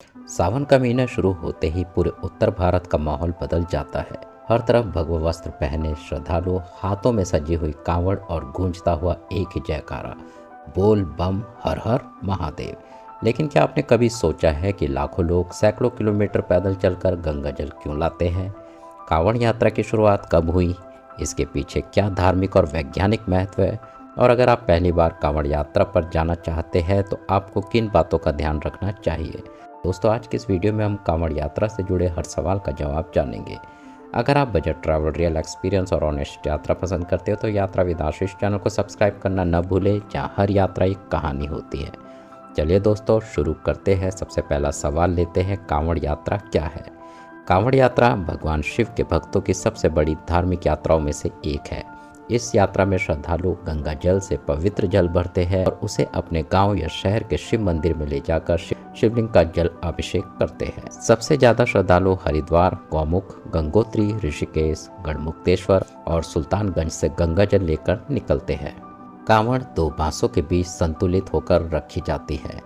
सावन का महीना शुरू होते ही पूरे उत्तर भारत का माहौल बदल जाता है। हर तरफ भगवा वस्त्र पहने श्रद्धालु, हाथों में सजी हुई कांवड़ और गूंजता हुआ एक ही जयकारा, बोल बम हर हर महादेव। लेकिन क्या आपने कभी सोचा है कि लाखों लोग सैकड़ों किलोमीटर पैदल चलकर गंगा जल क्यों लाते हैं? कांवड़ यात्रा की शुरुआत कब हुई? इसके पीछे क्या धार्मिक और वैज्ञानिक महत्व है? और अगर आप पहली बार कांवड़ यात्रा पर जाना चाहते हैं तो आपको किन बातों का ध्यान रखना चाहिए? दोस्तों, आज की इस वीडियो में हम कांवड़ यात्रा से जुड़े हर सवाल का जवाब जानेंगे। अगर आप बजट ट्रैवल, रियल एक्सपीरियंस और ऑनेस्ट यात्रा पसंद करते हो तो यात्रा विद आशीष चैनल को सब्सक्राइब करना न भूलें, जहाँ हर यात्रा एक कहानी होती है। चलिए दोस्तों, शुरू करते हैं। सबसे पहला सवाल लेते हैं, कांवड़ यात्रा क्या है? कांवड़ यात्रा भगवान शिव के भक्तों की सबसे बड़ी धार्मिक यात्राओं में से एक है। इस यात्रा में श्रद्धालु गंगा जल से पवित्र जल भरते हैं और उसे अपने गांव या शहर के शिव मंदिर में ले जाकर शिवलिंग का जल अभिषेक करते हैं। सबसे ज्यादा श्रद्धालु हरिद्वार, गौमुख, गंगोत्री, ऋषिकेश, गढ़मुक्तेश्वर और सुल्तानगंज से गंगा जल लेकर निकलते हैं। कांवड़ दो बांसों के बीच संतुलित होकर रखी जाती है,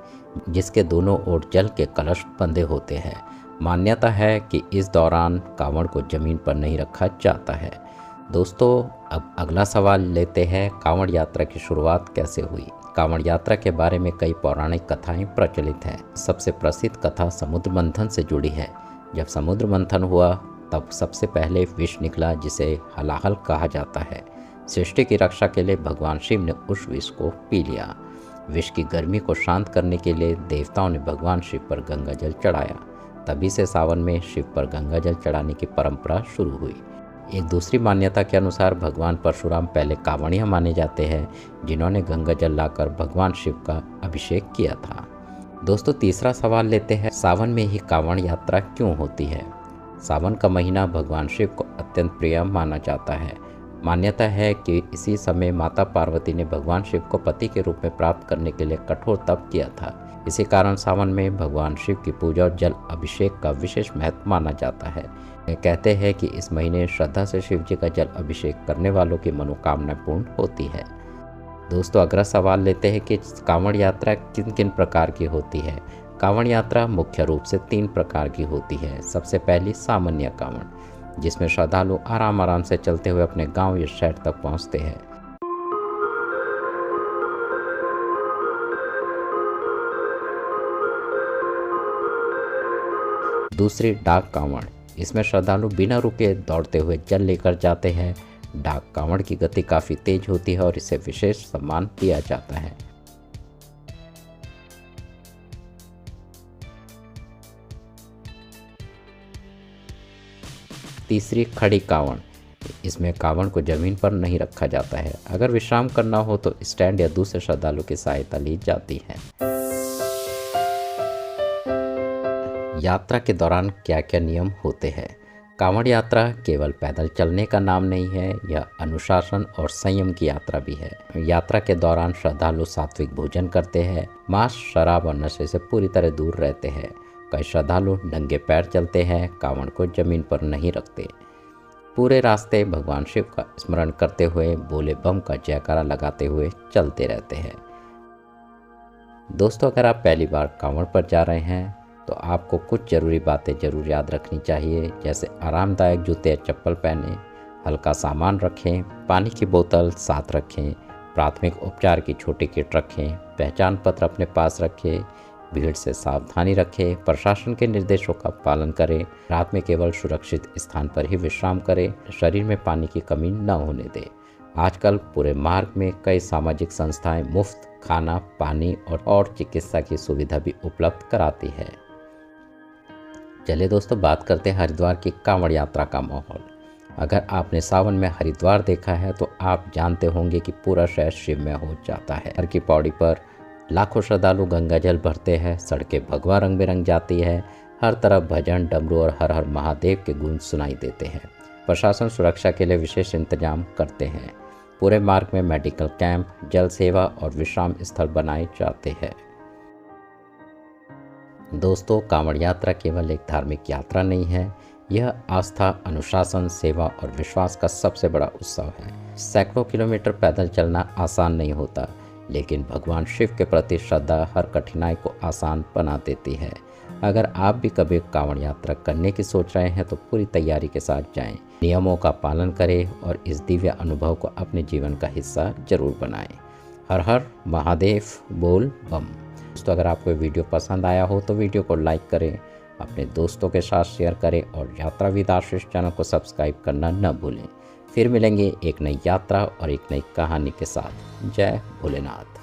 जिसके दोनों ओर जल के कलश बंधे होते हैं। मान्यता है कि इस दौरान कांवड़ को जमीन पर नहीं रखा जाता है। दोस्तों, अब अगला सवाल लेते हैं, कांवड़ यात्रा की शुरुआत कैसे हुई? कांवड़ यात्रा के बारे में कई पौराणिक कथाएं प्रचलित हैं। सबसे प्रसिद्ध कथा समुद्र मंथन से जुड़ी है। जब समुद्र मंथन हुआ तब सबसे पहले विष निकला, जिसे हलाहल कहा जाता है। सृष्टि की रक्षा के लिए भगवान शिव ने उस विष को पी लिया। विष की गर्मी को शांत करने के लिए देवताओं ने भगवान शिव पर गंगा जल चढ़ाया। तभी से सावन में शिव पर गंगा जल चढ़ाने की परंपरा शुरू हुई। एक दूसरी मान्यता के अनुसार भगवान परशुराम पहले कांवड़िया माने जाते हैं, जिन्होंने गंगा जल लाकर भगवान शिव का अभिषेक किया था। दोस्तों, तीसरा सवाल लेते हैं, सावन में ही कांवड़ यात्रा क्यों होती है? सावन का महीना भगवान शिव को अत्यंत प्रिय माना जाता है। मान्यता है कि इसी समय माता पार्वती ने भगवान शिव को पति के रूप में प्राप्त करने के लिए कठोर तप किया था। इसी कारण सावन में भगवान शिव की पूजा और जल अभिषेक का विशेष महत्व माना जाता है। कहते हैं कि इस महीने श्रद्धा से शिव जी का जल अभिषेक करने वालों की मनोकामना पूर्ण होती है। दोस्तों, अगला सवाल लेते हैं कि कांवड़ यात्रा किन किन प्रकार की होती है? कांवड़ यात्रा मुख्य रूप से 3 प्रकार की होती है। सबसे पहली सामान्य कांवड़, जिसमें श्रद्धालु आराम से चलते हुए अपने गांव या शहर तक पहुंचते हैं। दूसरी डाक कांवड़, इसमें श्रद्धालु बिना रुके दौड़ते हुए जल लेकर जाते हैं। डाक कांवड़ की गति काफ़ी तेज होती है और इसे विशेष सम्मान दिया जाता है। तीसरी खड़ी कांवड़, इसमें कांवड़ को जमीन पर नहीं रखा जाता है। अगर विश्राम करना हो तो स्टैंड या दूसरे श्रद्धालु की सहायता ली जाती है। यात्रा के दौरान क्या क्या नियम होते हैं? कांवड़ यात्रा केवल पैदल चलने का नाम नहीं है, यह अनुशासन और संयम की यात्रा भी है। यात्रा के दौरान श्रद्धालु सात्विक भोजन करते हैं, मांस, शराब और नशे से पूरी तरह दूर रहते हैं। कई श्रद्धालु नंगे पैर चलते हैं, कांवड़ को जमीन पर नहीं रखते। पूरे रास्ते भगवान शिव का स्मरण करते हुए, बोले बम का जयकारा लगाते हुए चलते रहते हैं। दोस्तों, अगर आप पहली बार कांवड़ पर जा रहे हैं तो आपको कुछ ज़रूरी बातें ज़रूर याद रखनी चाहिए, जैसे आरामदायक जूते या चप्पल पहनें, हल्का सामान रखें, पानी की बोतल साथ रखें, प्राथमिक उपचार की छोटी किट रखें, पहचान पत्र अपने पास रखें, भीड़ से सावधानी रखें, प्रशासन के निर्देशों का पालन करें, रात में केवल सुरक्षित स्थान पर ही विश्राम करें, शरीर में पानी की कमी न होने दें। आजकल पूरे मार्ग में कई सामाजिक संस्थाएं मुफ्त खाना, पानी और चिकित्सा की सुविधा भी उपलब्ध कराती है। चलिए दोस्तों, बात करते हैं हरिद्वार की कांवड़ यात्रा का माहौल। अगर आपने सावन में हरिद्वार देखा है तो आप जानते होंगे कि पूरा शहर शिवमय हो जाता है। हर की पौड़ी पर लाखों श्रद्धालु गंगा जल भरते हैं, सड़कें भगवा रंग बिरंग जाती है, हर तरफ भजन, डमरू और हर हर महादेव के गूंज सुनाई देते हैं। प्रशासन सुरक्षा के लिए विशेष इंतजाम करते हैं। पूरे मार्ग में मेडिकल कैंप, जल सेवा और विश्राम स्थल बनाए जाते हैं। दोस्तों, कांवड़ यात्रा केवल एक धार्मिक यात्रा नहीं है, यह आस्था, अनुशासन, सेवा और विश्वास का सबसे बड़ा उत्सव है। सैकड़ों किलोमीटर पैदल चलना आसान नहीं होता, लेकिन भगवान शिव के प्रति श्रद्धा हर कठिनाई को आसान बना देती है। अगर आप भी कभी कांवड़ यात्रा करने की सोच रहे हैं तो पूरी तैयारी के साथ जाएं, नियमों का पालन करें और इस दिव्य अनुभव को अपने जीवन का हिस्सा जरूर बनाएं। हर हर महादेव, बोल बम। दोस्तों, अगर आपको वीडियो पसंद आया हो तो वीडियो को लाइक करें, अपने दोस्तों के साथ शेयर करें और यात्रा विद आशीष चैनल को सब्सक्राइब करना न भूलें। फिर मिलेंगे एक नई यात्रा और एक नई कहानी के साथ। जय भोलेनाथ।